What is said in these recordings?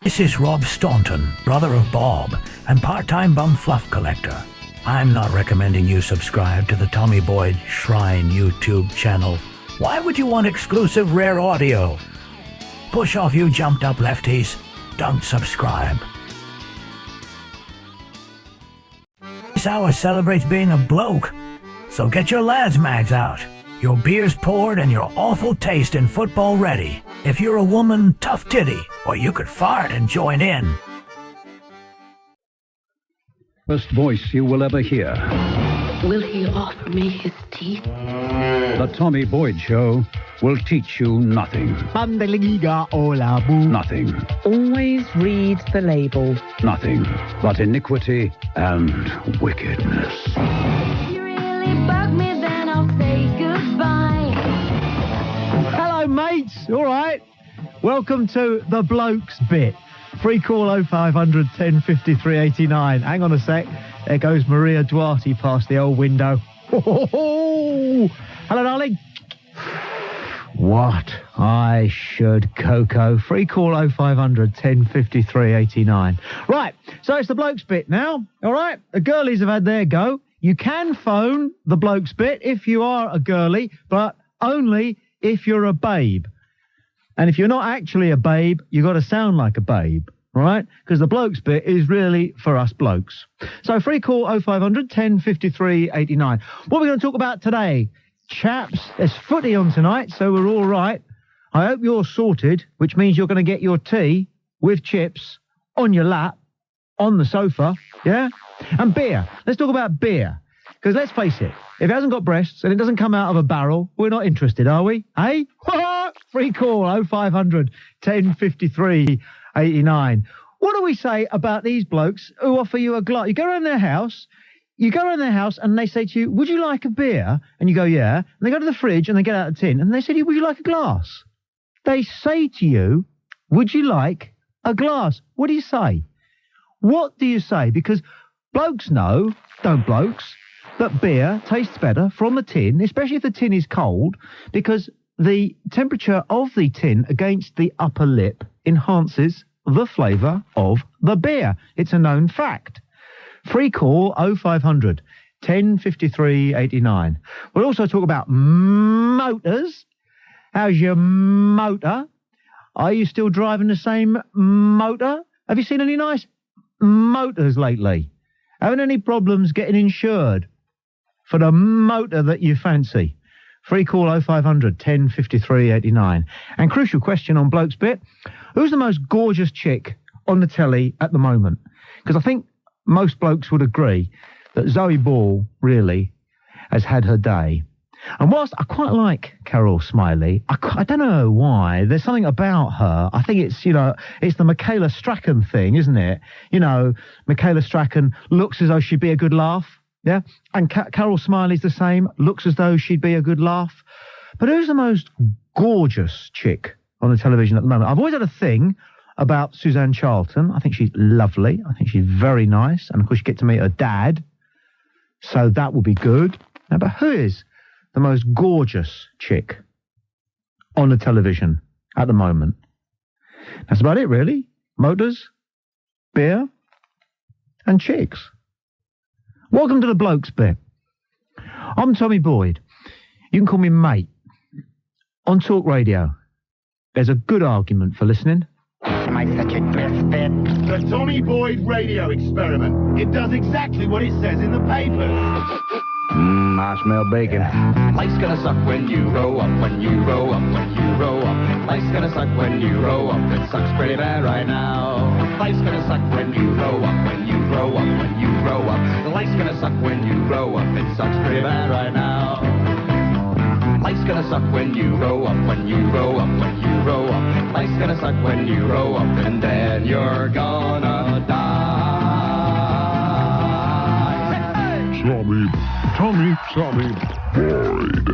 This is Rob Staunton, brother of Bob, and part-time bum fluff collector. I'm not recommending you subscribe to the Tommy Boyds Shrine YouTube channel. Why would you want exclusive rare audio? Push off, you jumped-up lefties. Don't subscribe. This hour celebrates being a bloke, so get your lads mags out. Your beer's poured and your awful taste in football ready. If you're a woman, tough titty, or you could fart and join in. First voice you will ever hear. Will he offer me his teeth? The Tommy Boyds Show will teach you nothing. Nothing. Always read the label. Nothing but iniquity and wickedness. You really bug me, then I'll say goodbye. Hello, mates. All right. Welcome to the Blokes bit. Free call 0500 1053 89. Hang on a sec. There goes Maria Duarte past the old window. Hello, darling. What? I should, Coco. Free call 0500 1053 89. Right, so it's the Blokes bit now. All right, the girlies have had their go. You can phone the Blokes bit if you are a girly, but only if you're a babe. And if you're not actually a babe, you've got to sound like a babe, all right? Because the Blokes bit is really for us blokes. So free call 0500 1053 89. What are we going to talk about today? Chaps, there's footy on tonight, so we're all right. I hope you're sorted, which means you're going to get your tea with chips on your lap, on the sofa, yeah? And beer. Let's talk about beer. Because let's face it, if it hasn't got breasts and it doesn't come out of a barrel, we're not interested, are we? Eh? Free call 0500 1053 89. What do we say about these blokes who offer you a glass? You go around their house and they say to you, would you like a beer? And you go, yeah. And they go to the fridge and they get out a tin and they say to you, would you like a glass? They say to you, would you like a glass? What do you say? What do you say? Because blokes know, don't blokes, that beer tastes better from the tin, especially if the tin is cold, because the temperature of the tin against the upper lip enhances the flavour of the beer. It's a known fact. Free call 0500 1053 89. We'll also talk about motors. How's your motor? Are you still driving the same motor? Have you seen any nice motors lately? Having any problems getting insured for the motor that you fancy? Free call 0500 1053 89. And crucial question on Blokes bit, who's the most gorgeous chick on the telly at the moment? Because I think most blokes would agree that Zoe Ball really has had her day. And whilst I quite like Carol Smiley, I don't know why. There's something about her. I think it's, it's the Michaela Strachan thing, isn't it? Michaela Strachan looks as though she'd be a good laugh. Yeah. And Carol Smiley's the same, looks as though she'd be a good laugh. But who's the most gorgeous chick on the television at the moment? I've always had a thing about Suzanne Charlton. I think she's lovely. I think she's very nice. And of course you get to meet her dad. So that will be good. Now, but who is the most gorgeous chick on the television at the moment? That's about it, really. Motors, beer, and chicks. Welcome to the Blokes bit. I'm Tommy Boyd. You can call me mate. On Talk Radio, there's a good argument for listening. The Tommy Boyd radio experiment. It does exactly what it says in the paper. I smell bacon. Life's gonna suck when you grow up, when you grow up, when you grow up. Life's gonna suck when you grow up. It sucks pretty bad right now. Life's gonna suck when you grow up, when you grow up, when you grow up. Life's gonna suck when you grow up. It sucks pretty bad right now. Life's gonna suck when you grow up, when you grow up, when you grow up. Life's gonna suck when you grow up, and then you're gonna die. Hey, hey. Tommy Boyd.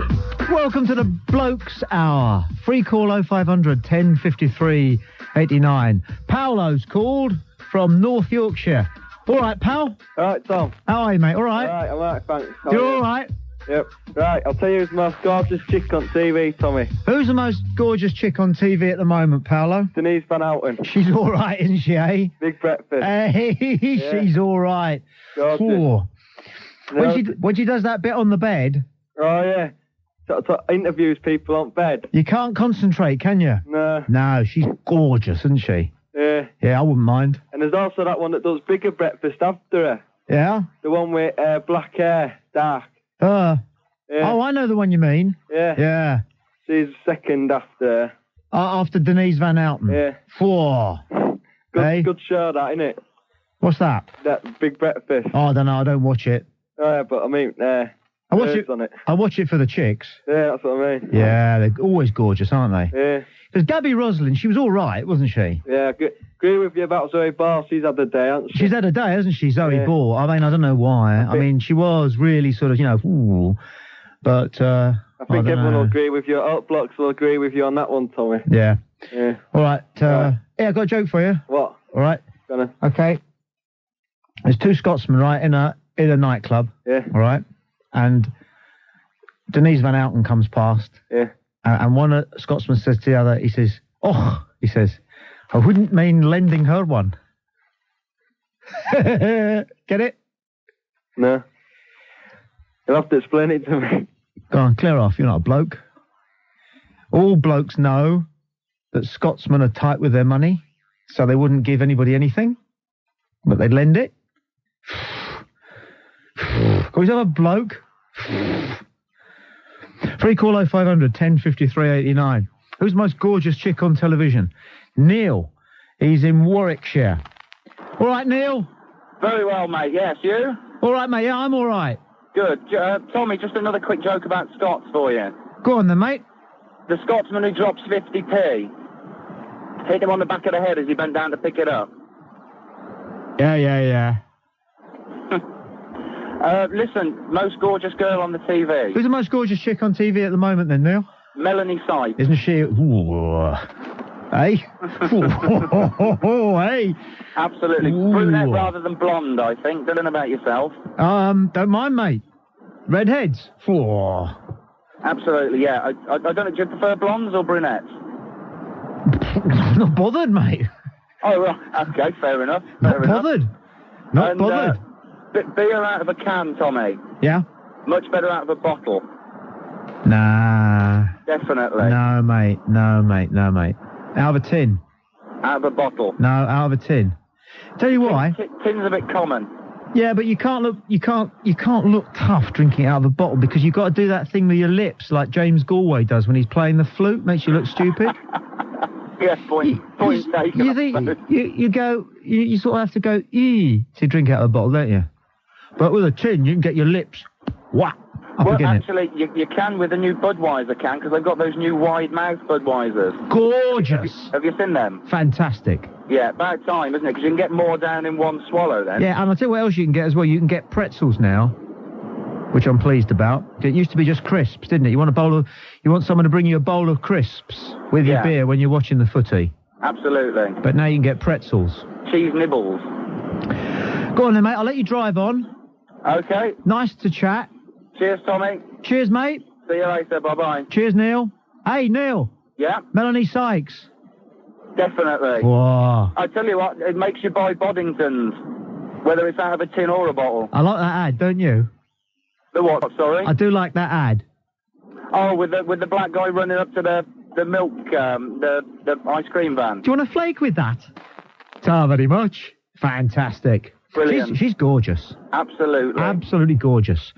Welcome to the Blokes Hour. Free call 0500 1053 89. Paolo's called from North Yorkshire. All right, pal. All right, Tom. How are you, mate? All right? All right, thanks. You're all right? Yep. Right, I'll tell you who's the most gorgeous chick on TV, Tommy. Who's the most gorgeous chick on TV at the moment, Paolo? Denise Van Outen. She's all right, isn't she, eh? Big breakfast. Hey, Yeah. she's all right. Gorgeous. When she does that bit on the bed... Oh, yeah. Sort of interviews people on bed. You can't concentrate, can you? No. No, she's gorgeous, isn't she? Yeah. Yeah, I wouldn't mind. And there's also that one that does bigger breakfast after her. Yeah? The one with black hair, dark. Yeah. Yeah. Oh, I know the one you mean. Yeah. Yeah. She's second after. After Denise Van Outen. Yeah. Four. Good show, that, isn't it? What's that? That Big Breakfast. Oh, I don't know. I don't watch it. Oh, yeah, but I mean, I watch it. on it. I watch it for the chicks. Yeah, that's what I mean. Yeah, they're always gorgeous, aren't they? Yeah. Because Gaby Roslin, she was all right, wasn't she? Yeah, agree with you about Zoe Ball. She's had a day, hasn't she? She's had a day, hasn't she, Zoe Ball? I mean, I don't know why. I mean, she was really sort of, ooh. But, I think everyone will agree with you. Alt Blokes will agree with you on that one, Tommy. Yeah. Yeah. All right. Yeah, I got a joke for you. What? All right. Gonna. Okay. There's two Scotsmen, right, in a nightclub. Yeah. All right. And Denise Van Outen comes past. Yeah. And one Scotsman says to the other, he says, I wouldn't mind lending her one. Get it? No. You'll have to explain it to me. Go on, clear off. You're not a bloke. All blokes know that Scotsmen are tight with their money, so they wouldn't give anybody anything, but they'd lend it. Can we have a bloke? Free call 0500 1053 89. Who's the most gorgeous chick on television? Neil. He's in Warwickshire. All right, Neil? Very well, mate. Yes, you? All right, mate. Yeah, I'm all right. Good. Tommy, just another quick joke about Scots for you. Go on then, mate. The Scotsman who drops 50p hit him on the back of the head as he bent down to pick it up. Yeah. Listen, most gorgeous girl on the TV. Who's the most gorgeous chick on TV at the moment then, Neil? Melanie Sykes. Isn't she? Ooh. Hey? Hey? Absolutely. Ooh. Brunette rather than blonde, I think. Don't know about yourself. Don't mind, mate. Redheads? Ooh. Absolutely, yeah. I don't know, do you prefer blondes or brunettes? Not bothered, mate. Oh, right. Okay, fair enough. Not bothered. Not bothered. Beer out of a can, Tommy. Yeah? Much better out of a bottle. Nah. Definitely. No, mate. Out of a tin. Out of a bottle. No, out of a tin. Tell you why. Tin's a bit common. Yeah, but you can't look tough drinking out of a bottle because you've got to do that thing with your lips like James Galway does when he's playing the flute. Makes you look stupid. Yeah, point taken. You sort of have to go to drink out of a bottle, don't you? But with a tin, you can get your lips actually, you can with the new Budweiser can because they've got those new wide-mouthed Budweisers. Gorgeous. Have you seen them? Fantastic. Yeah, about time, isn't it? Because you can get more down in one swallow then. Yeah, and I'll tell you what else you can get as well. You can get pretzels now, which I'm pleased about. It used to be just crisps, didn't it? You want someone to bring you a bowl of crisps with your beer when you're watching the footy. Absolutely. But now you can get pretzels. Cheese nibbles. Go on then, mate. I'll let you drive on. Okay. Nice to chat. Cheers, Tommy. Cheers, mate. See you later. Bye-bye. Cheers, Neil. Hey, Neil. Yeah? Melanie Sykes. Definitely. Whoa. I tell you what, it makes you buy Boddingtons, whether it's out of a tin or a bottle. I like that ad, don't you? The what, sorry? I do like that ad. Oh, with the black guy running up to the milk, the ice cream van. Do you want a flake with that? Ta very much. Fantastic. Brilliant. She's gorgeous. Absolutely. Absolutely gorgeous.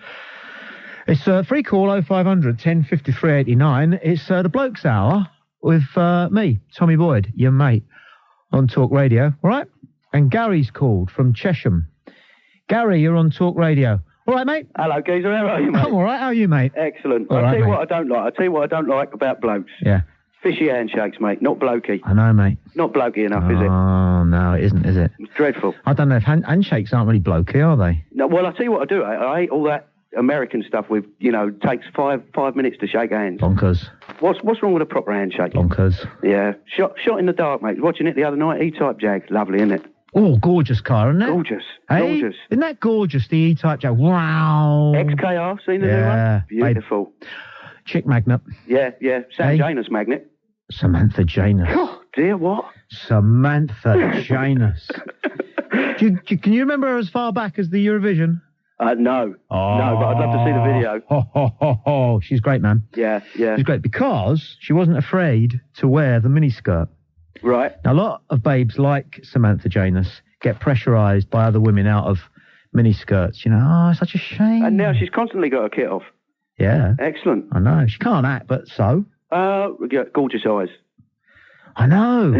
It's free call 0500 1053 89. It's the Blokes Hour with me, Tommy Boyd, your mate, on Talk Radio. All right? And Gary's called from Chesham. Gary, you're on Talk Radio. All right, mate? Hello, geezer. How are you, mate? I'm all right. How are you, mate? Excellent. All I'll right, tell you mate. what I don't like about blokes. Yeah. Fishy handshakes, mate. Not blokey. I know, mate. Not blokey enough, is it? Oh, no, it isn't, is it? It's dreadful. I don't know if handshakes aren't really blokey, are they? No, well, I'll tell you what I do. I hate all that American stuff with, takes five minutes to shake hands. Bonkers. What's wrong with a proper handshake? Bonkers. Yeah. Shot in the dark, mate. Watching it the other night, E-Type Jag. Lovely, isn't it? Oh, gorgeous car, isn't it? Gorgeous. Hey? Gorgeous. Isn't that gorgeous, the E-Type Jack? Wow. XKR, seen the new one? Beautiful. Chick magnet. Yeah. Sam Janus magnet. Samantha Janus. Oh, dear, what? Samantha Janus. Can you remember her as far back as the Eurovision? No. Oh. No, but I'd love to see the video. Oh, she's great, man. Yeah. She's great because she wasn't afraid to wear the miniskirt. Right. Now, a lot of babes like Samantha Janus get pressurised by other women out of miniskirts. You know, oh, it's such a shame. And now she's constantly got her kit off. Yeah. Excellent. I know. She can't act, but so. Gorgeous eyes. I know.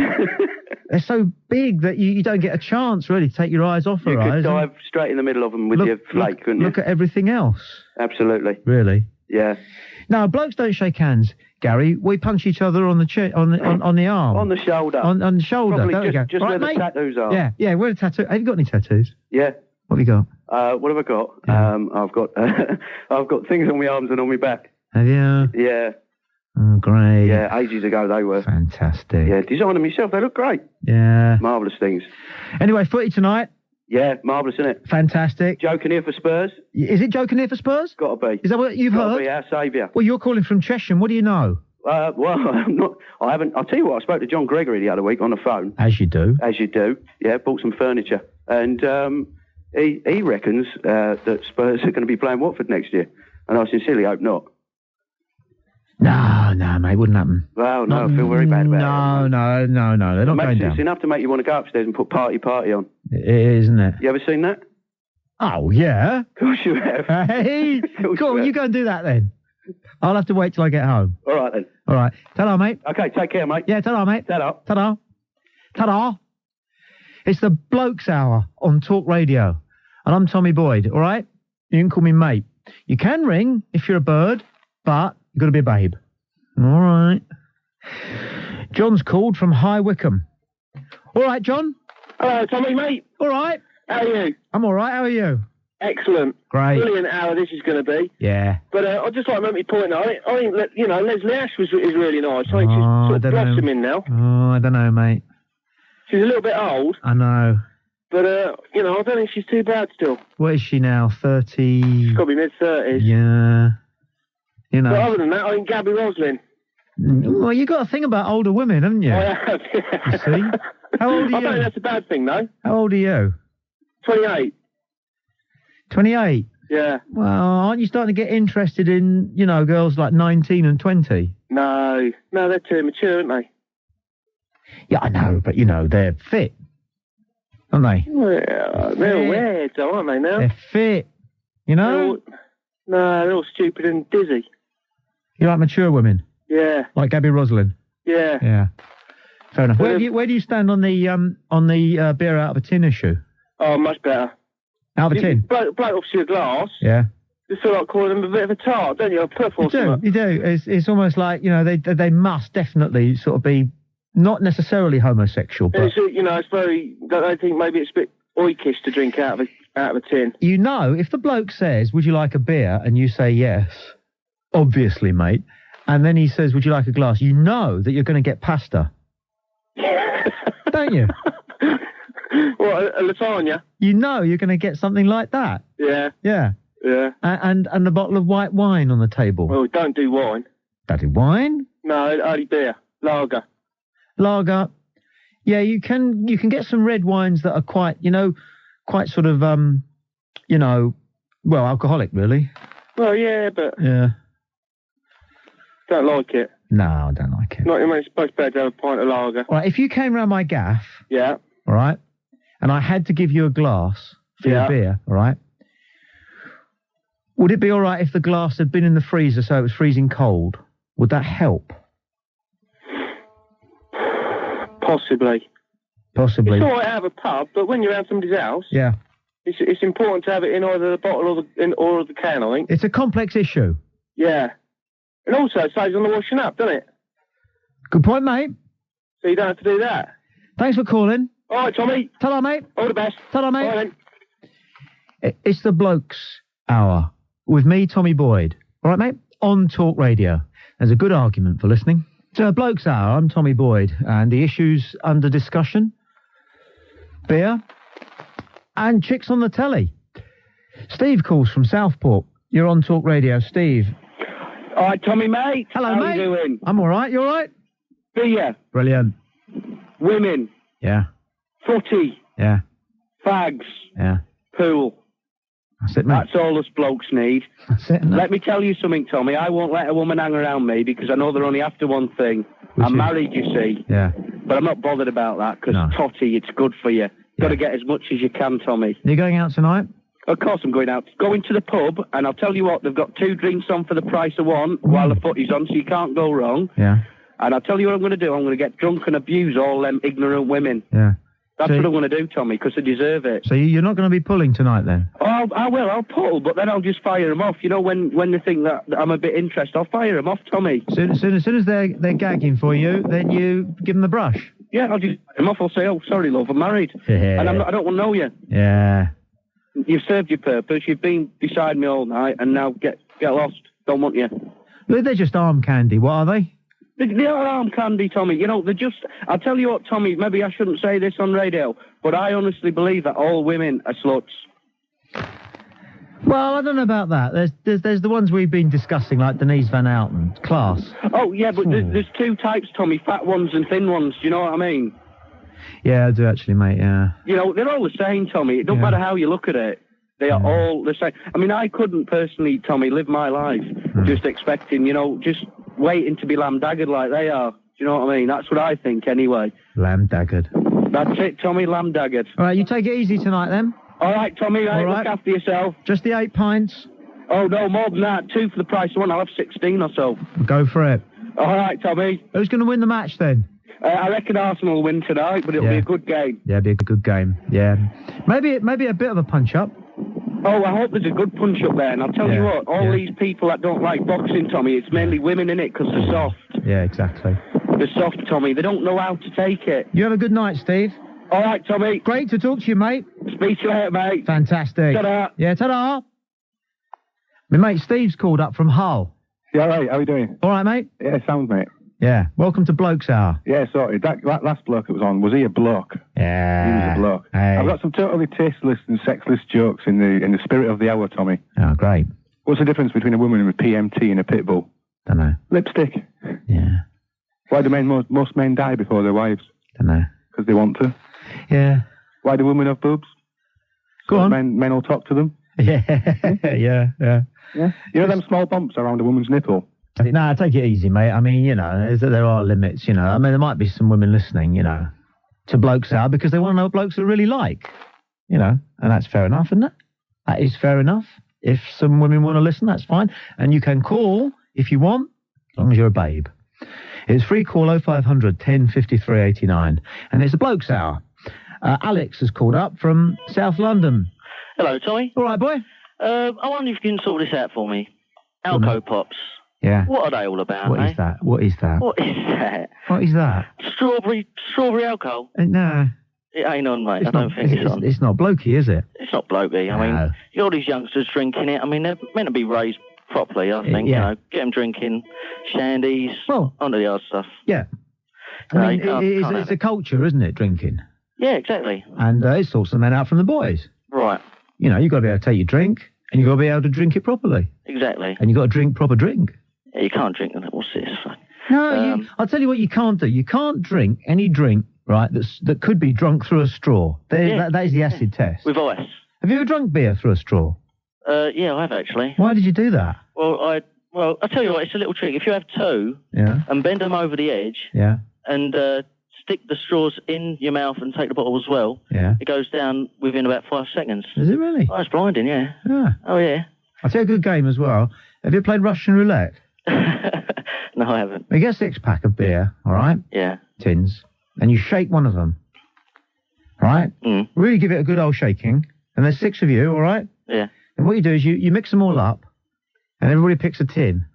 They're so big that you don't get a chance, really, to take your eyes off her eyes. You could dive straight in the middle of them with your flake, couldn't you? Look at everything else. Absolutely. Really? Yeah. No, blokes don't shake hands, Gary. We punch each other on the on the arm. On the shoulder. On the shoulder. Probably there just right, where the tattoos are. Yeah, where the tattoo. Have you got any tattoos? Yeah. What have you got? What have I got? Yeah. I've got things on my arms and on my back. Have you? Yeah. Oh, great. Yeah, ages ago they were. Fantastic. Yeah, designed them myself. They look great. Yeah. Marvellous things. Anyway, footy tonight. Yeah, marvellous, isn't it? Fantastic. Joe Kinnear for Spurs. Is it Joe Kinnear for Spurs? Got to be. Is that what you've heard? Got to be our saviour. Well, you're calling from Cheshire. What do you know? Well, I'm not. I haven't. I'll tell you what. I spoke to John Gregory the other week on the phone. As you do. As you do. Yeah, bought some furniture, and he reckons that Spurs are going to be playing Watford next year, and I sincerely hope not. No, mate, wouldn't happen. Well, no, I feel very bad about it. No, they're not going down. It's enough to make you want to go upstairs and put party on. It is, isn't it? You ever seen that? Oh, yeah. Of course you have. Hey, cool, you go and do that then. I'll have to wait till I get home. All right, then. All right. Ta-da, mate. Okay, take care, mate. Yeah, ta-da, mate. Ta-da. Ta-da. Ta-da. It's the Blokes Hour on Talk Radio. And I'm Tommy Boyd, all right? You can call me mate. You can ring if you're a bird, but you've got to be a babe. All right. John's called from High Wycombe. All right, John. Hello, Tommy, mate. All right. How are you? I'm all right. How are you? Excellent. Great. Brilliant hour this is going to be. Yeah. But I'd just like to make my point. I think Leslie Ash is really nice. I think she's sort of blossoming now. Oh, I don't know, mate. She's a little bit old. I know. But, I don't think she's too bad still. What is she now, 30? She's got to be mid-30s. Yeah. You know. But other than that, I think Gaby Roslin. Well, you got to think about older women, haven't you? I have, yeah. You see? How old are you? I don't think that's a bad thing, though. How old are you? 28. 28? Yeah. Well, aren't you starting to get interested in, girls like 19 and 20? No, they're too mature, aren't they? Yeah, I know, but, they're fit. Aren't they? Well, they're weird, though, aren't they, now? They're fit, No, they're all stupid and dizzy. You like mature women? Yeah. Like Gaby Roslin? Yeah. Yeah. Fair enough. Where do you stand on the beer out of a tin issue? Oh, much better. Out of a tin? Bloke off your glass. Yeah. You feel like calling them a bit of a tart, don't you? A puff or something. You do. It's almost like, they must definitely sort of be not necessarily homosexual, but... It's very... I think maybe it's a bit oikish to drink out of a tin. If the bloke says, would you like a beer? And you say yes, obviously, mate. And then he says, would you like a glass? You know that you're going to get pasta. Don't you? What, a lasagna? You know you're going to get something like that. Yeah. Yeah. Yeah. And a bottle of white wine on the table. Well, don't do wine. Don't do wine? No, only beer. Lager. Lager. Yeah, you can get some red wines that are quite sort of, alcoholic, really. Well, yeah, but... Yeah. Don't like it. No, I don't like it. Not even supposed to have a pint of lager. All right, if you came round my gaff... Yeah. All right, and I had to give you a glass for your beer, all right, would it be all right if the glass had been in the freezer so it was freezing cold? Would that help? Possibly. It's all right to have a pub, but when you're around somebody's house... Yeah. It's important to have it in either the bottle or the can, I think. It's a complex issue. Yeah. And also it saves on the washing up, doesn't it? Good point, mate. So you don't have to do that. Thanks for calling. All right, Tommy. Ta-da, mate. All the best. Ta-da, mate. All right, then. It's the Blokes Hour with me, Tommy Boyd. All right, mate? On Talk Radio. There's a good argument for listening. It's Blokes Hour. I'm Tommy Boyd. And the issues under discussion? beer, and chicks on the telly. Steve calls from Southport. You're on Talk Radio, Steve. All right, Tommy, mate. Hello, How mate. you doing? I'm all right. You all right? Beer. Brilliant. Women. Yeah. Footy. Yeah. Fags. Yeah. Pool. That's it, mate. That's all us blokes need. That's it. Let me tell you something, Tommy. I won't let a woman hang around me because I know they're only after one thing. I'm married, you see. Yeah. But I'm not bothered about that because totty, it's good for you. Got to get as much as you can, Tommy. You going out tonight? Of course I'm going out. Going to the pub, and I'll tell you what, they've got 2 drinks on for the price of one while the footy's on, so you can't go wrong. Yeah. And I'll tell you what I'm going to do. I'm going to get drunk and abuse all them ignorant women. Yeah. That's what I'm going to do, Tommy, because they deserve it. So you're not going to be pulling tonight, then? Oh, I will. I'll pull, but then I'll just fire them off. You know, when they think that I'm a bit interested, I'll fire them off, Tommy. As soon as they're gagging for you, then you give them the brush. Yeah, I'll just fire them off. I'll say, oh, sorry, love, I'm married. Yeah. And I don't want to know you. Yeah. You've served your purpose. You've been beside me all night, and now get lost. Don't want you. They're just arm candy. What are they? They are arm candy, Tommy. You know, they're just... I'll tell you what, Tommy, maybe I shouldn't say this on radio, but I honestly believe that all women are sluts. Well, I don't know about that. There's the ones we've been discussing, like Denise Van Outen, class. Oh, yeah, but there's 2 types, Tommy, fat ones and thin ones. Do you know what I mean? Yeah, I do actually, mate, yeah. You know, they're all the same, Tommy. It don't matter how you look at it. They are all the same. I mean, I couldn't personally, Tommy, live my life just expecting, you know, just waiting to be lamb-daggered like they are. Do you know what I mean? That's what I think, anyway. Lamb-daggered. That's it, Tommy, lamb-daggered. All right, you take it easy tonight, then. All right, Tommy, look after yourself. Just the 8 pints? Oh, no, more than that. 2 for the price of 1. I'll have 16 or so. Go for it. All right, Tommy. Who's going to win the match, then? I reckon Arsenal will win tonight, but it'll be a good game. Yeah, it'll be a good game. Yeah. Maybe a bit of a punch-up. Oh, I hope there's a good punch-up there. And I'll tell you what, all these people that don't like boxing, Tommy, it's mainly women, innit, because they're soft. Yeah, exactly. They're soft, Tommy. They don't know how to take it. You have a good night, Steve. All right, Tommy. Great to talk to you, mate. Speak to you later, mate. Fantastic. Ta-da. Yeah, ta-da. My mate Steve's called up from Hull. Yeah, all right. How are you doing? All right, mate? Yeah, sounds, mate. Yeah. Welcome to Blokes Hour. Yeah, sorry. That last bloke that was on, was he a bloke? Yeah. He was a bloke. Hey. I've got some totally tasteless and sexless jokes in the spirit of the hour, Tommy. Oh, great. What's the difference between a woman with PMT and a pit bull? Don't know. Lipstick. Yeah. Why do most men die before their wives? Don't know. Because they want to. Yeah. Why do women have boobs? Go on. Men will talk to them. Yeah. Yeah. You know them small bumps around a woman's nipple? No, take it easy, mate. I mean, you know, there are limits, you know. I mean, there might be some women listening, you know, to Blokes Hour because they want to know what blokes are really like, you know, and that's fair enough, isn't it? That is fair enough. If some women want to listen, that's fine. And you can call if you want, as long as you're a babe. It's free call 0500 10 53 89. And it's a Blokes Hour. Alex has called up from South London. Hello, Tommy. All right, boy. I wonder if you can sort this out for me. Alco Pops. Yeah. What are they all about, What is that? What is that? What is that? What is that? Strawberry alcohol? No. It ain't on, mate. I don't think it's on. It's not blokey, is it? It's not blokey. I mean, you got all these youngsters drinking it. I mean, they're meant to be raised properly, I think. Yeah. You know, get them drinking shandies, onto the other stuff. Yeah. I mean, it's a culture, isn't it, drinking? Yeah, exactly. And it sorts the men out from the boys. Right. You know, you've got to be able to take your drink, and you've got to be able to drink it properly. Exactly. And you've got to drink proper drink. Yeah, you can't drink them. What's this? No, I'll tell you what you can't do. You can't drink any drink, right, that could be drunk through a straw. That is the acid test. With ice. Have you ever drunk beer through a straw? Yeah, I have actually. Why did you do that? Well, I'll tell you what, it's a little trick. If you have 2 and bend them over the edge and stick the straws in your mouth and take the bottle as well, it goes down within about 5 seconds. Is it really? Oh, it's blinding, yeah. Oh, yeah. I'll tell you a good game as well. Have you played Russian roulette? No, I haven't. You get a 6-pack of beer, all right? Yeah. Tins. And you shake one of them. All right? Mm. Really give it a good old shaking. And there's 6 of you, all right? Yeah. And what you do is you mix them all up, and everybody picks a tin,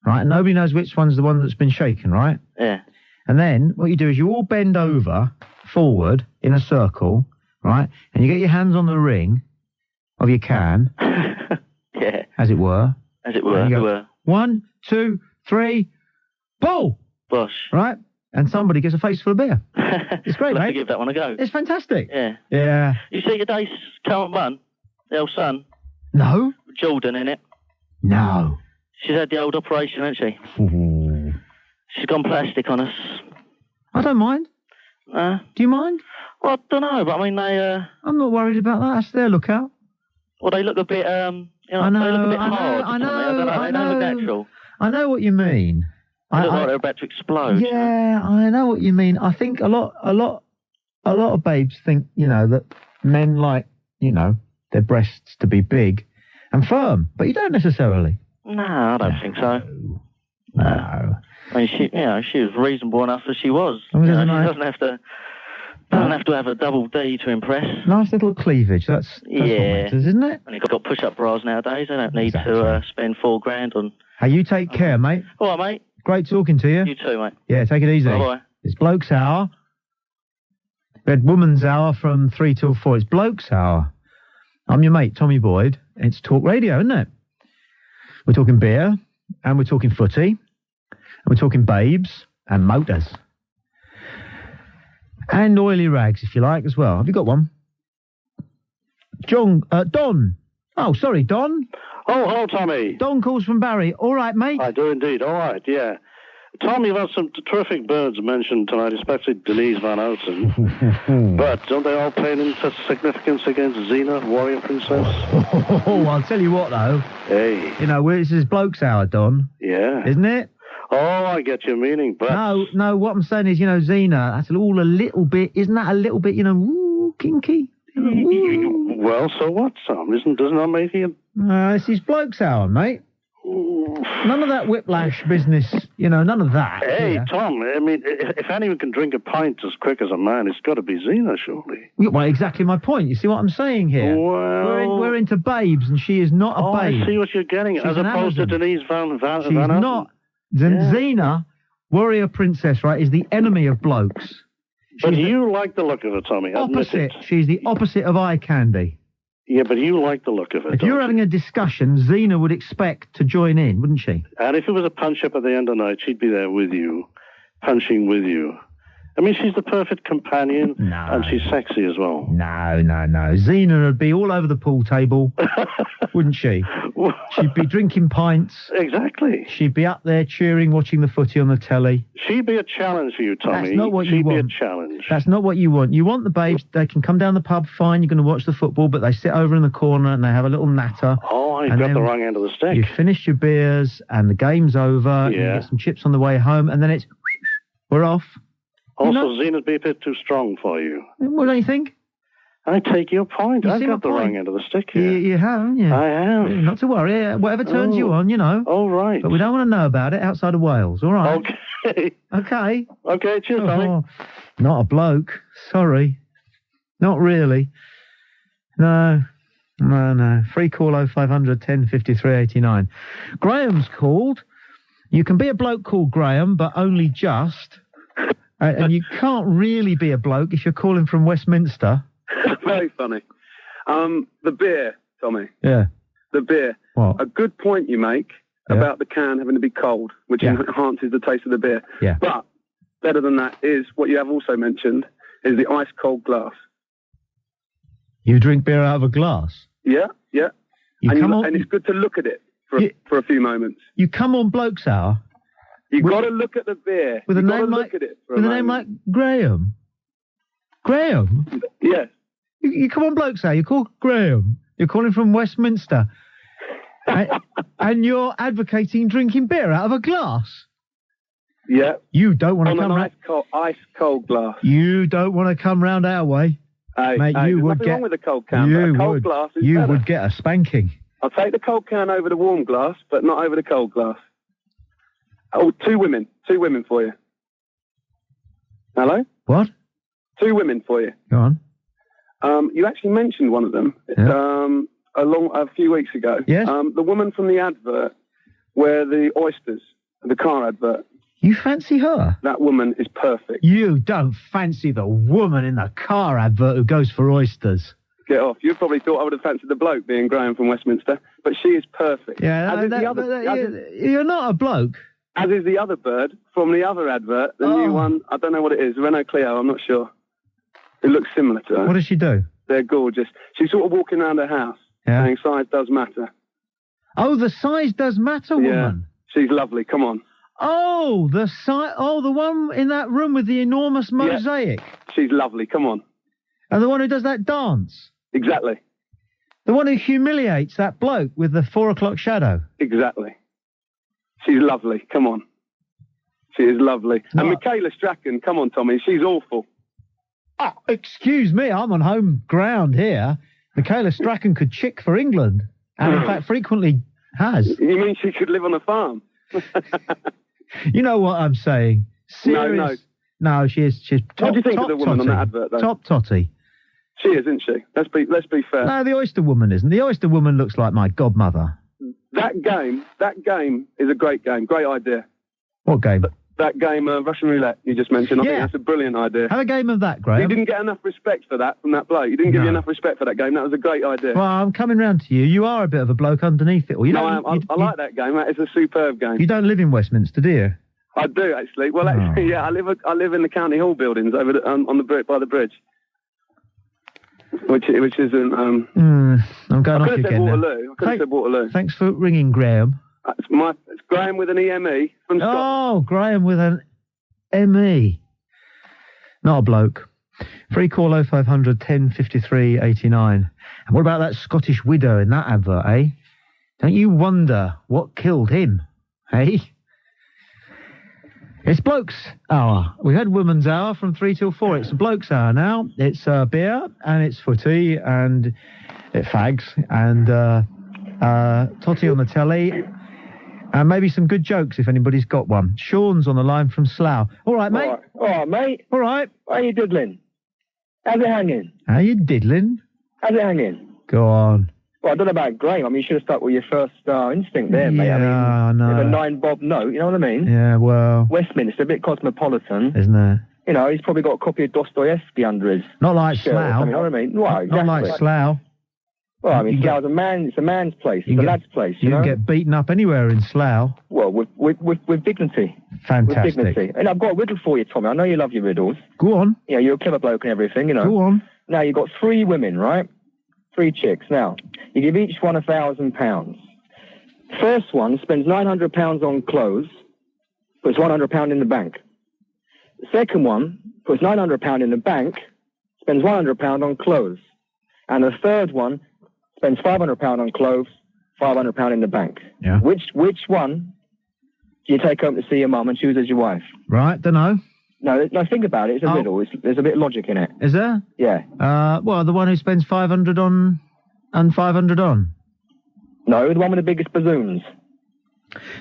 right? And nobody knows which one's the one that's been shaken, right? Yeah. And then what you do is you all bend over, forward, in a circle, right? And you get your hands on the ring of your can. Yeah. As it were. As it were. 1, 2, 3, pull! Bosh. Right? and somebody gets a face full of beer. It's great, I'll have mate. to give that one a go. It's fantastic. Yeah. Yeah. You see your day's current one? The old son? No. Jordan, in it? No. She's had the old operation, hasn't she? Ooh. She's gone plastic on us. I don't mind. Do you mind? Well, I don't know, but I mean, they... I'm not worried about that. That's their lookout. Well, they look a bit, I know, they look a bit hard. I know. They don't look natural. I know what you mean. They look like they're about to explode. Yeah, I know what you mean. I think a lot of babes think, that men like, their breasts to be big and firm, but you don't necessarily. No, I don't think so. No. I mean, she was reasonable enough as she was. She doesn't have to have a double D to impress. Nice little cleavage. That's what matters, isn't it? And you've got push-up bras nowadays. They don't need to spend $4,000 on. Hey, you take care, mate. All right, mate. Great talking to you. You too, mate. Yeah, take it easy. Bye-bye. It's Blokes Hour. We had Woman's Hour from 3 till 4. It's Blokes Hour. I'm your mate, Tommy Boyd. It's talk radio, isn't it? We're talking beer, and we're talking footy, and we're talking babes, and motors. And oily rags, if you like, as well. Have you got one? Don. Oh, sorry, Don. Oh, hello, Tommy. Don calls from Barry. All right, mate? I do indeed. All right, yeah. Tommy, you've had some terrific birds mentioned tonight, especially Denise Van Outen. But don't they all play into significance against Xena, warrior princess? Oh, I'll tell you what, though. Hey. This is Blokes Hour, Don. Yeah. Isn't it? Oh, I get your meaning, but... No, what I'm saying is, Xena, that's all a little bit, isn't that a little bit, kinky? Well, so what, Tom? Doesn't that make you... This is Blokes Hour, mate. None of that whiplash business, none of that. Hey, Tom, I mean, if anyone can drink a pint as quick as a man, it's got to be Xena, surely. Well, exactly my point. You see what I'm saying here? Well... We're into babes, and she is not a babe. I see what you're getting, She's as opposed to Denise Van Outen. Not. Xena, warrior princess, right, is the enemy of blokes. But you like the look of her, Tommy. Opposite. She's the opposite of eye candy. Yeah, but you like the look of it. If you were having a discussion, Xena would expect to join in, wouldn't she? And if it was a punch-up at the end of the night, she'd be there with you, punching with you. I mean, she's the perfect companion, and she's sexy as well. No. Xena would be all over the pool table, wouldn't she? She'd be drinking pints. Exactly. She'd be up there cheering, watching the footy on the telly. She'd be a challenge for you, Tommy. That's not what you want. She'd be a challenge. That's not what you want. You want the babes, they can come down the pub, fine, you're going to watch the football, but they sit over in the corner and they have a little natter. Oh, you've got the wrong end of the stick. You've finished your beers and the game's over. Yeah. You get some chips on the way home and then it's, we're off. Also, Xena's be a bit too strong for you. What do you think? I take your point. I've got the wrong end of the stick here. You have, haven't you? I have. Not to worry. Whatever turns you on, Oh, right. But we don't want to know about it outside of Wales, all right? Okay. Okay, cheers, Tommy. Not a bloke. Sorry. Not really. No. Free call 0500 1053 89. Graham's called. You can be a bloke called Graham, but only just... and you can't really be a bloke if you're calling from Westminster. Very funny. The beer, Tommy. Yeah. The beer. What? A good point you make about the can having to be cold, which enhances the taste of the beer. Yeah. But better than that is what you have also mentioned is the ice cold glass. You drink beer out of a glass? Yeah. And it's good to look at it for a few moments. You come on Blokes Hour. You've got to look at the beer. With a name like Graham. Graham? Yes. You come on Blokes Hour. You're called Graham. You're calling from Westminster. and you're advocating drinking beer out of a glass. Yeah. You don't want to come round... ice cold glass. You don't want to come round our way. Mate, you would get... wrong with the cold can, but a cold glass is better. Would get a spanking. I'll take the cold can over the warm glass, but not over the cold glass. Oh, two women for you. Hello? What? 2 women for you. Go on. You actually mentioned one of them a few weeks ago. Yes? The woman from the advert where the oysters, the car advert. You fancy her? That woman is perfect. You don't fancy the woman in the car advert who goes for oysters. Get off. You probably thought I would have fancied the bloke being Graham from Westminster, but she is perfect. Yeah, you're not a bloke. As is the other bird from the other advert, the new one. I don't know what it is. Renault Clio, I'm not sure. It looks similar to her. What does she do? They're gorgeous. She's sort of walking around her house saying size does matter. Oh, the size does matter, woman. Yeah, she's lovely. Come on. Oh, the size. Oh, the one in that room with the enormous mosaic. Yeah. She's lovely. Come on. And the one who does that dance. Exactly. The one who humiliates that bloke with the 4 o'clock shadow. Exactly. She's lovely. Come on. She is lovely. And Michaela Strachan, come on, Tommy. She's awful. Oh, excuse me. I'm on home ground here. Michaela Strachan could chick for England. And, in fact, frequently has. You mean she could live on a farm? You know what I'm saying? Serious. No, she is. She's top, what do you think of the woman on that advert, though? Top totty. She is, isn't she? Let's be fair. No, the Oyster Woman isn't. The Oyster Woman looks like my godmother. That game is a great game. Great idea. What game? That game, Russian roulette, you just mentioned. I think that's a brilliant idea. Have a game of that, Graham. You didn't get enough respect for that from that bloke. You didn't give you enough respect for that game. That was a great idea. Well, I'm coming round to you. You are a bit of a bloke underneath it all. I like that game. That is a superb game. You don't live in Westminster, do you? I do, actually. Well, actually, yeah, I live in the County Hall buildings over on the by the bridge. Which isn't... I'm going off again now. I could have said Waterloo. Thanks for ringing, Graham. It's Graham with an EME from Scotland. Oh, Graham with an ME. Not a bloke. Free call 0500 10 53 89. And what about that Scottish widow in that advert, eh? Don't you wonder what killed him, eh? It's Blokes Hour. We had Women's Hour from 3 till 4. It's Blokes Hour now. It's beer, and it's footy, and it fags, and totty on the telly, and maybe some good jokes if anybody's got one. Sean's on the line from Slough. All right, mate. All right, mate. All right. How you diddling? How's it hanging? How you diddling? How's it hanging? Go on. Well, I don't know about Graham. I mean, you should have stuck with your first instinct there, mate. Yeah, I mean, no. with a 9-bob note, you know what I mean? Yeah, well... Westminster, a bit cosmopolitan. Isn't it? You know, he's probably got a copy of Dostoevsky under his... Not like Slough. You know what I mean? Well, exactly. Not like Slough. Well, I mean, Slough's it's a man's place. It's a lad's place, you know? You can get beaten up anywhere in Slough. Well, with dignity. Fantastic. With dignity. And I've got a riddle for you, Tommy. I know you love your riddles. Go on. Yeah, you're a clever bloke and everything, you know. Go on. Now, you've got 3 women, right? 3 chicks. Now, you give each one £1,000. First one spends £900 on clothes, puts £100 in the bank. The second one puts £900 in the bank, spends £100 on clothes. And the third one spends £500 on clothes, £500 in the bank. Yeah. Which one do you take home to see your mum and choose as your wife? Right, dunno. No, think about it. It's a riddle. There's a bit of logic in it. Is there? Yeah. Well, the one who spends 500 on and 500 on. No, the one with the biggest bazoons.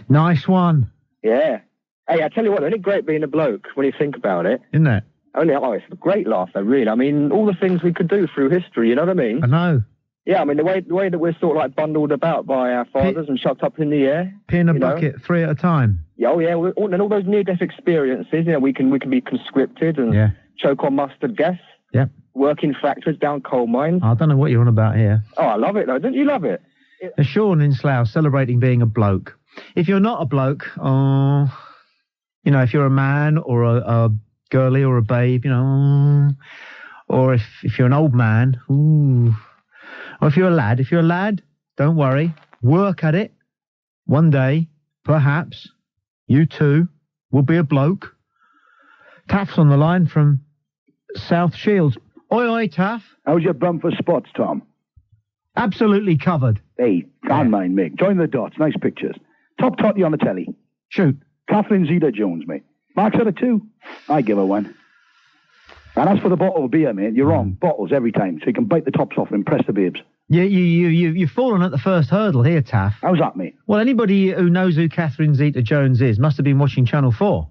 Nice one. Yeah. Hey, I tell you what, isn't it great being a bloke when you think about it? Isn't it? It's a great laugh, though, really. I mean, all the things we could do through history, you know what I mean? I know. Yeah, I mean, the way that we're sort of like bundled about by our fathers and chucked up in the air. Pee in a bucket, 3 at a time. Yeah, and all those near-death experiences, you know, we can be conscripted and choke on mustard gas. Yeah. Work in factories, down coal mines. I don't know what you're on about here. Oh, I love it, though. Don't you love it? Sean in Slough celebrating being a bloke. If you're not a bloke, you know, if you're a man or a girly or a babe, you know, or if you're an old man, or if you're a lad, don't worry. Work at it. One day, perhaps, you too will be a bloke. Taff's on the line from South Shields. Oi, oi, Taff. How's your bum for spots, Tom? Absolutely covered. Hey, can't mind, mate. Join the dots. Nice pictures. Top totty on the telly. Shoot. Catherine Zeta-Jones, mate. Marks out of 2. I give her 1. And as for the bottle of beer, mate, you're wrong. Bottles every time, so you can bite the tops off and impress the babes. Yeah, you've fallen at the first hurdle here, Taff. How's that, mate? Well, anybody who knows who Catherine Zeta-Jones is must have been watching Channel 4.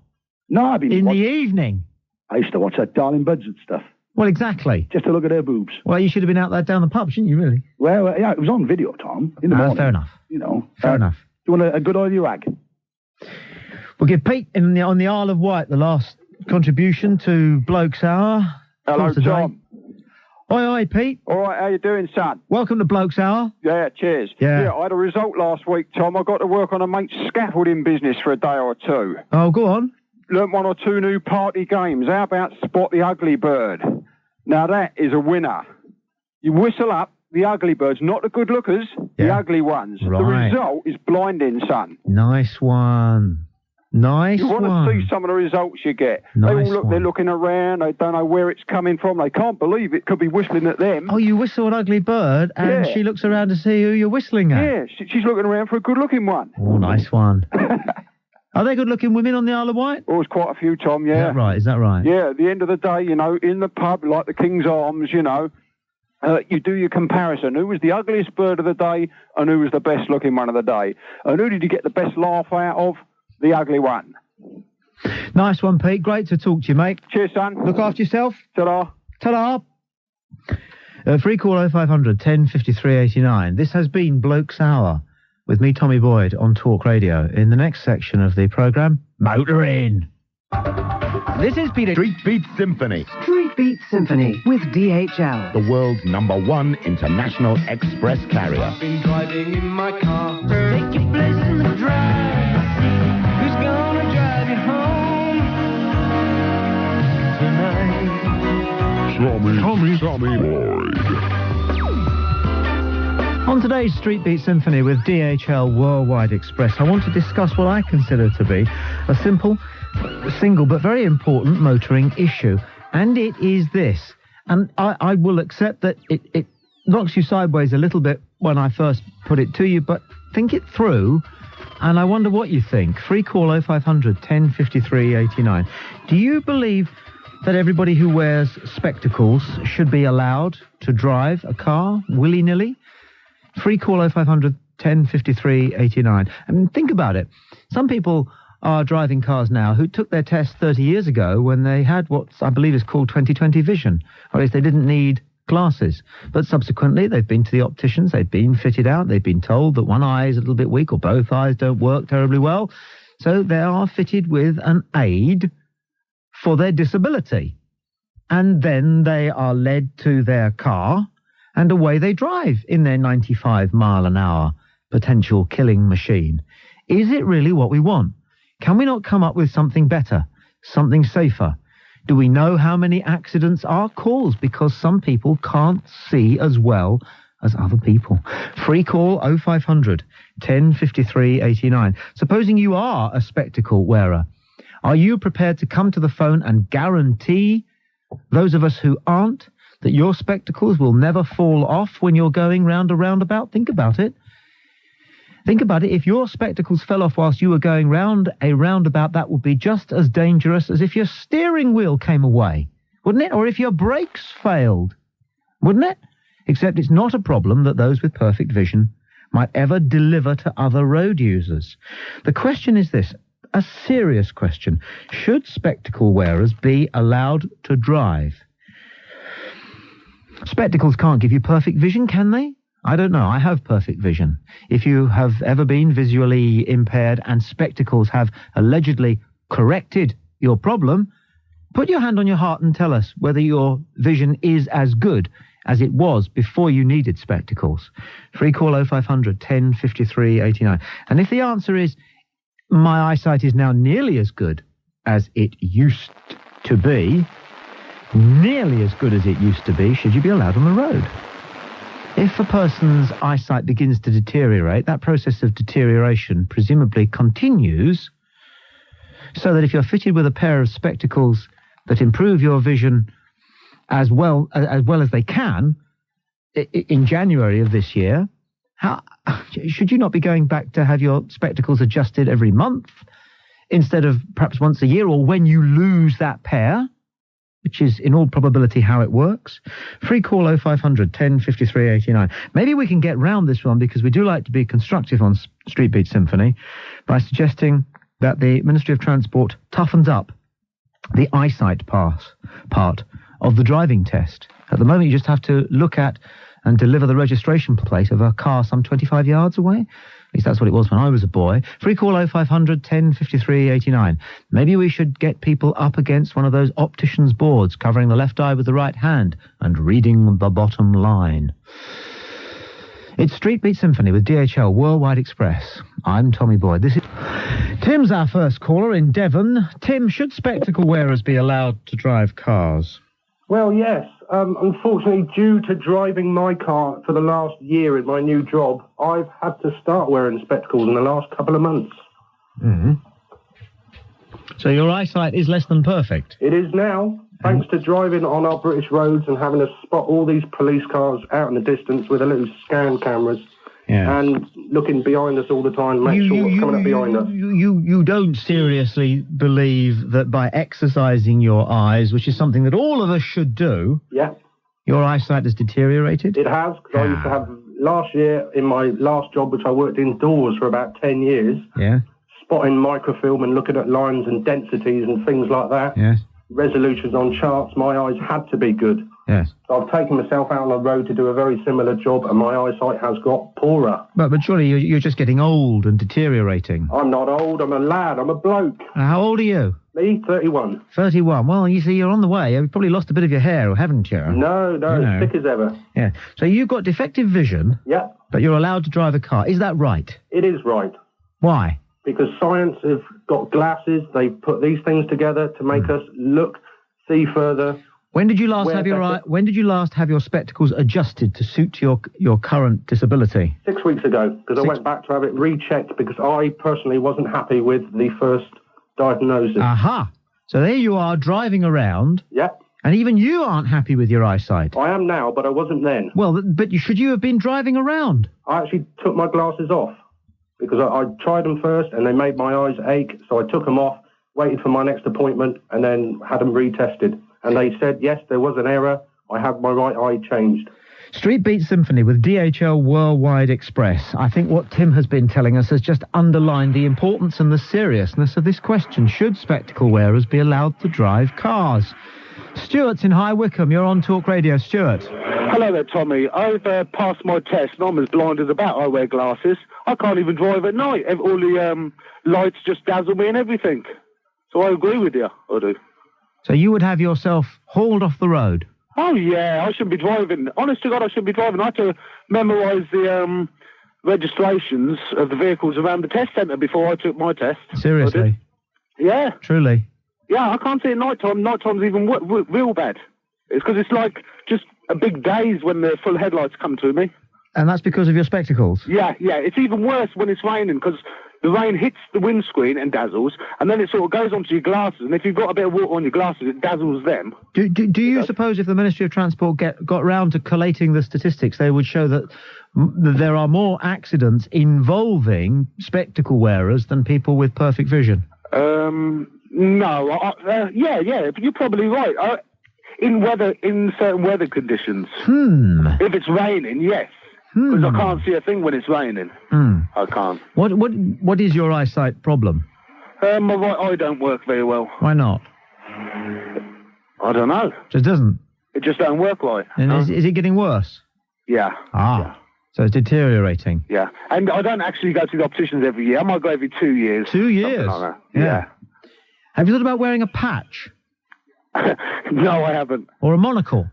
No, I've been... In the evening. I used to watch that Darling Buds and stuff. Well, exactly. Just to look at her boobs. Well, you should have been out there down the pub, shouldn't you, really? Well, yeah, it was on video, Tom, in the morning. Fair enough. You know. Fair enough. Do you want a good oily rag? We'll give Pete on the Isle of Wight the last contribution to Blokes Hour. Hello, Tom. Oi, Pete. All right, how you doing, son? Welcome to Blokes Hour. Yeah, cheers. Yeah. I had a result last week, Tom. I got to work on a mate's scaffolding business for a day or two. Oh, go on. Learnt 1 or 2 new party games. How about Spot the Ugly Bird? Now, that is a winner. You whistle up the ugly birds, not the good lookers, the ugly ones. Right. The result is blinding, son. Nice one. You want to see some of the results you get. Nice they're looking around, they don't know where it's coming from, they can't believe it could be whistling at them. Oh, you whistle an ugly bird and she looks around to see who you're whistling at? Yeah, she's looking around for a good-looking one. Oh, nice one. Are they good-looking women on the Isle of Wight? Oh, there's quite a few, Tom, yeah. Is that right? Yeah, at the end of the day, in the pub, like the King's Arms, you do your comparison. Who was the ugliest bird of the day and who was the best-looking one of the day? And who did you get the best laugh out of? The ugly one. Nice one, Pete. Great to talk to you, mate. Cheers, son. Look after yourself. Ta-da. Ta-da. Free call 0500 10 53 89. This has been Blokes Hour with me, Tommy Boyd, on Talk Radio. In the next section of the programme, Motor In. This is Peter. Street Beat Symphony. Street Beat Symphony with DHL. The world's #1 international express carrier. I've been driving in my car. Take your place in the drive. Who's gonna drive you home tonight? Tommy Boyd. On today's Street Beat Symphony with DHL Worldwide Express, I want to discuss what I consider to be a single but very important motoring issue. And it is this. And I will accept that it knocks you sideways a little bit when I first put it to you, but think it through, and I wonder what you think. Free call 0500 10 53 89. Do you believe that everybody who wears spectacles should be allowed to drive a car willy-nilly? Free call 0500 10 53 89. I mean, think about it. Some people are driving cars now who took their test 30 years ago when they had what I believe is called 20/20 vision, or at least they didn't need glasses. But subsequently, they've been to the opticians, they've been fitted out, they've been told that one eye is a little bit weak or both eyes don't work terribly well. So they are fitted with an aid for their disability. And then they are led to their car and away they drive in their 95 mile an hour potential killing machine. Is it really what we want? Can we not come up with something better, something safer? Do we know how many accidents are caused because some people can't see as well as other people? Free call 0500 10 53 89. Supposing you are a spectacle wearer, are you prepared to come to the phone and guarantee those of us who aren't that your spectacles will never fall off when you're going round a roundabout? Think about it. Think about it. If your spectacles fell off whilst you were going round a roundabout, that would be just as dangerous as if your steering wheel came away, wouldn't it? Or if your brakes failed, wouldn't it? Except it's not a problem that those with perfect vision might ever deliver to other road users. The question is this, a serious question. Should spectacle wearers be allowed to drive? Spectacles can't give you perfect vision, can they? I don't know. I have perfect vision. If you have ever been visually impaired and spectacles have allegedly corrected your problem, put your hand on your heart and tell us whether your vision is as good as it was before you needed spectacles. Free call 0500 10 53 89. And if the answer is, my eyesight is now nearly as good as it used to be, nearly as good as it used to be, should you be allowed on the road? If a person's eyesight begins to deteriorate, that process of deterioration presumably continues, so that if you're fitted with a pair of spectacles that improve your vision as well as they can in January of this year, should you not be going back to have your spectacles adjusted every month instead of perhaps once a year, or when you lose that pair, which is in all probability how it works? Free call 0500 10 53 89. Maybe we can get round this one, because we do like to be constructive on Street Beat Symphony, by suggesting that the Ministry of Transport toughens up the eyesight part of the driving test. At the moment, you just have to look at and deliver the registration plate of a car some 25 yards away. At least that's what it was when I was a boy. Free call 0500 10 53 89. Maybe we should get people up against one of those optician's boards, covering the left eye with the right hand and reading the bottom line. It's Street Beat Symphony with DHL Worldwide Express. I'm Tommy Boyd. This is Tim's our first caller in Devon. Tim, should spectacle wearers be allowed to drive cars? Well, yes. Unfortunately, due to driving my car for the last year in my new job, I've had to start wearing spectacles in the last couple of months. Mm-hmm. So your eyesight is less than perfect? It is now, thanks to driving on our British roads and having to spot all these police cars out in the distance with their little scan cameras. Yeah. And looking behind us all the time, make sure what's coming up behind us. You don't seriously believe that by exercising your eyes, which is something that all of us should do, your eyesight has deteriorated? It has, because I used to have, last year, in my last job, which I worked indoors for about 10 years, spotting microfilm and looking at lines and densities and things like that, resolutions on charts, my eyes had to be good. Yes. So I've taken myself out on the road to do a very similar job, and my eyesight has got poorer. But surely you're just getting old and deteriorating. I'm not old, I'm a lad, I'm a bloke. How old are you? Me, 31. 31. Well, you see, you're on the way. You've probably lost a bit of your hair, haven't you? No, as thick as ever. Yeah. So you've got defective vision. Yeah. But you're allowed to drive a car. Is that right? It is right. Why? Because science have got glasses. They've put these things together to make us look, see further. When did you last have your spectacles adjusted to suit your current disability? 6 weeks ago, because I went back to have it rechecked because I personally wasn't happy with the first diagnosis. Aha! So there you are driving around. Yeah. And even you aren't happy with your eyesight. I am now, but I wasn't then. Well, but should you have been driving around? I actually took my glasses off because I tried them first and they made my eyes ache, so I took them off, waited for my next appointment, and then had them retested. And they said, yes, there was an error. I had my right eye changed. Street Beat Symphony with DHL Worldwide Express. I think what Tim has been telling us has just underlined the importance and the seriousness of this question. Should spectacle wearers be allowed to drive cars? Stuart's in High Wycombe. You're on Talk Radio. Stuart. Hello there, Tommy. I've passed my test and I'm as blind as a bat. I wear glasses. I can't even drive at night. All the lights just dazzle me and everything. So I agree with you. I do. So you would have yourself hauled off the road? Oh, yeah, I shouldn't be driving. Honest to God, I shouldn't be driving. I had to memorise the registrations of the vehicles around the test centre before I took my test. Seriously? Yeah. Truly? Yeah, I can't see at night time. Night time's even real bad. It's because it's like just a big daze when the full headlights come to me. And that's because of your spectacles? Yeah. It's even worse when it's raining because the rain hits the windscreen and dazzles, and then it sort of goes onto your glasses, and if you've got a bit of water on your glasses, it dazzles them. Do you suppose if the Ministry of Transport got round to collating the statistics, they would show that there are more accidents involving spectacle wearers than people with perfect vision? No. Yeah, you're probably right. In certain weather conditions. If it's raining, yes. Because I can't see a thing when it's raining. I can't. What is your eyesight problem? My right eye don't work very well. Why not? I don't know. Just doesn't? It just don't work right. And is it getting worse? Yeah. Yeah. So it's deteriorating. Yeah. And I don't actually go to the opticians every year. I might go every 2 years. 2 years? Like that. Yeah. Have you thought about wearing a patch? No, I haven't. Or a monocle?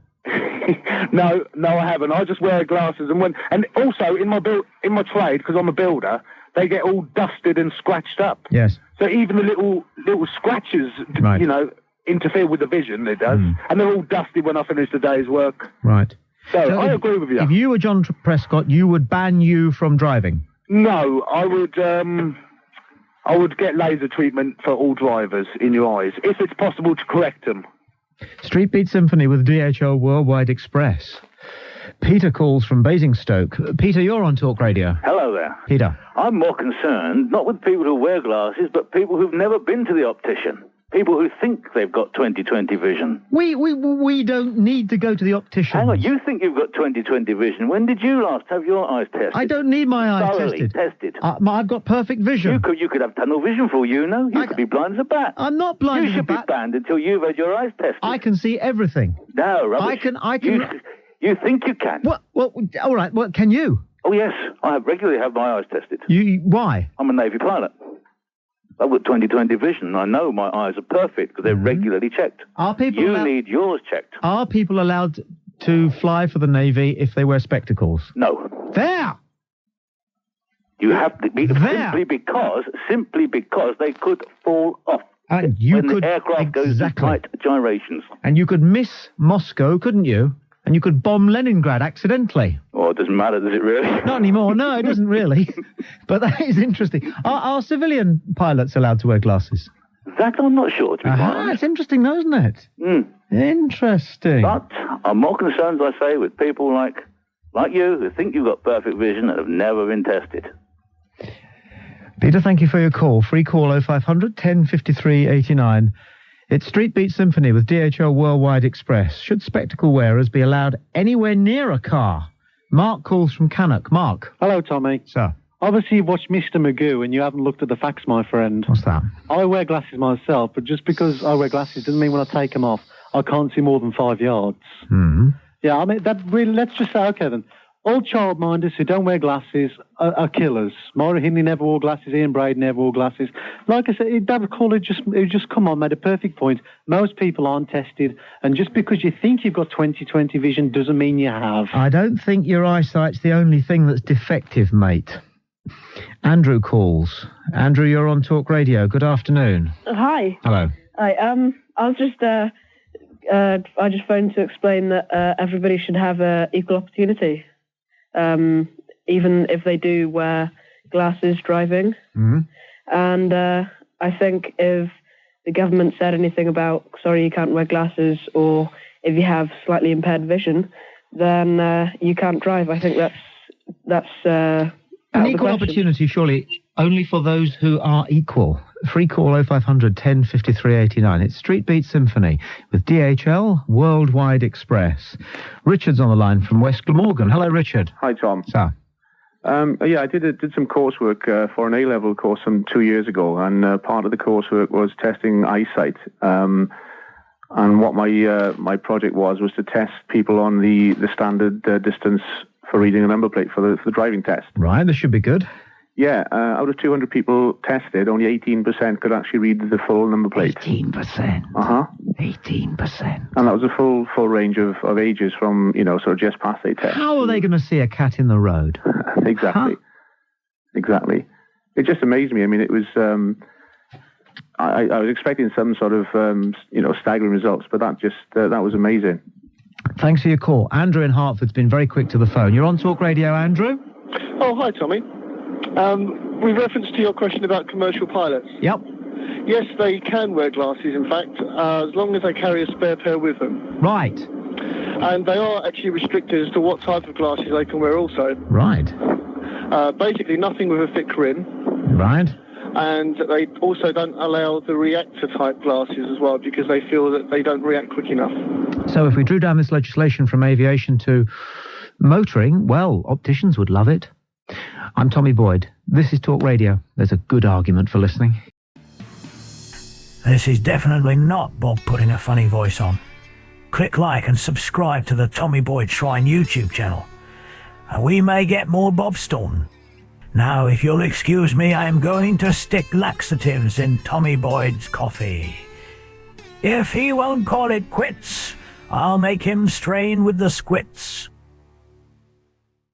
No, I haven't. I just wear glasses, and also in my trade, because I'm a builder, they get all dusted and scratched up. Yes. So even the little scratches, interfere with the vision. It does, and they're all dusty when I finish the day's work. Right. So I agree with you. If you were John Prescott, you would ban you from driving. No, I would get laser treatment for all drivers in your eyes, if it's possible to correct them. Street Beat Symphony with DHL Worldwide Express. Peter calls from Basingstoke. Peter, you're on Talk Radio. Hello there. Peter. I'm more concerned, not with people who wear glasses, but people who've never been to the optician. People who think they've got 20/20 vision. We don't need to go to the optician. Hang on, you think you've got 20/20 vision. When did you last have your eyes tested? I don't need my eyes thoroughly tested. I've got perfect vision. You could have tunnel vision for all you know. You could be blind as a bat. I'm not blind as a bat. You should be banned until you've had your eyes tested. I can see everything. No, rubbish. I can... You think you can. What? Well, all right. What can you? Oh, yes. I regularly have my eyes tested. Why? I'm a Navy pilot. I've got 20/20 vision. I know my eyes are perfect because they're regularly checked. Are people You need yours checked. Are people allowed to fly for the Navy if they wear spectacles? No. There! You have to be simply because they could fall off. And the aircraft goes to tight gyrations. And you could miss Moscow, couldn't you? And you could bomb Leningrad accidentally. Oh, it doesn't matter, does it really? Not anymore. No, it doesn't really. But that is interesting. Are civilian pilots allowed to wear glasses? That I'm not sure, to be quite honest. It's interesting, though, isn't it? Interesting. But I'm more concerned, as I say, with people like you who think you've got perfect vision and have never been tested. Peter, thank you for your call. Free call 0500 1053 89. It's Street Beat Symphony with DHL Worldwide Express. Should spectacle wearers be allowed anywhere near a car? Mark calls from Cannock. Mark. Hello, Tommy. Sir. Obviously, you've watched Mr. Magoo and you haven't looked at the facts, my friend. What's that? I wear glasses myself, but just because I wear glasses doesn't mean when I take them off, I can't see more than 5 yards. Mm-hmm. Yeah, I mean, that really, let's just say, okay then, all childminders who don't wear glasses are killers. Maura Hindley never wore glasses, Ian Braden never wore glasses. Like I said, David Cawley just come on, made a perfect point. Most people aren't tested, and just because you think you've got 20/20 vision doesn't mean you have. I don't think your eyesight's the only thing that's defective, mate. Andrew calls. Andrew, you're on Talk Radio. Good afternoon. Hi. Hello. Hi. I was just I just phoned to explain that everybody should have equal opportunity, even if they do wear glasses driving. Mm-hmm. And I think if the government said anything about, sorry, you can't wear glasses, or if you have slightly impaired vision, then you can't drive. I think that's an equal opportunity, surely, only for those who are equal. Free call 0500 1053 89. It's Street Beat Symphony with DHL Worldwide Express. Richard's on the line from West Glamorgan. Hello, Richard. Hi, Tom. Sir. I did some coursework for an A-level course some 2 years ago, and part of the coursework was testing eyesight. And what my project was to test people on the standard distance for reading a number plate for the driving test. Right, this should be good. Yeah, out of 200 people tested, only 18% could actually read the full number plate. 18%? Uh-huh. 18%. And that was a full range of ages from, sort of just past a test. How are they going to see a cat in the road? Exactly. Huh? Exactly. It just amazed me. I mean, it was... I was expecting some sort of, staggering results, but that was amazing. Thanks for your call. Andrew in Hertford's been very quick to the phone. You're on Talk Radio, Andrew? Oh, hi, Tommy. With reference to your question about commercial pilots. Yep. Yes, they can wear glasses, in fact, as long as they carry a spare pair with them. Right. And they are actually restricted as to what type of glasses they can wear also. Right. Basically, nothing with a thick rim. Right. And they also don't allow the reactor-type glasses as well, because they feel that they don't react quick enough. So if we drew down this legislation from aviation to motoring, well, opticians would love it. I'm Tommy Boyd. This is Talk Radio. There's a good argument for listening. This is definitely not Bob putting a funny voice on. Click like and subscribe to the Tommy Boyd Shrine YouTube channel, and we may get more Bob Staunton. Now, if you'll excuse me, I am going to stick laxatives in Tommy Boyd's coffee. If he won't call it quits, I'll make him strain with the squits.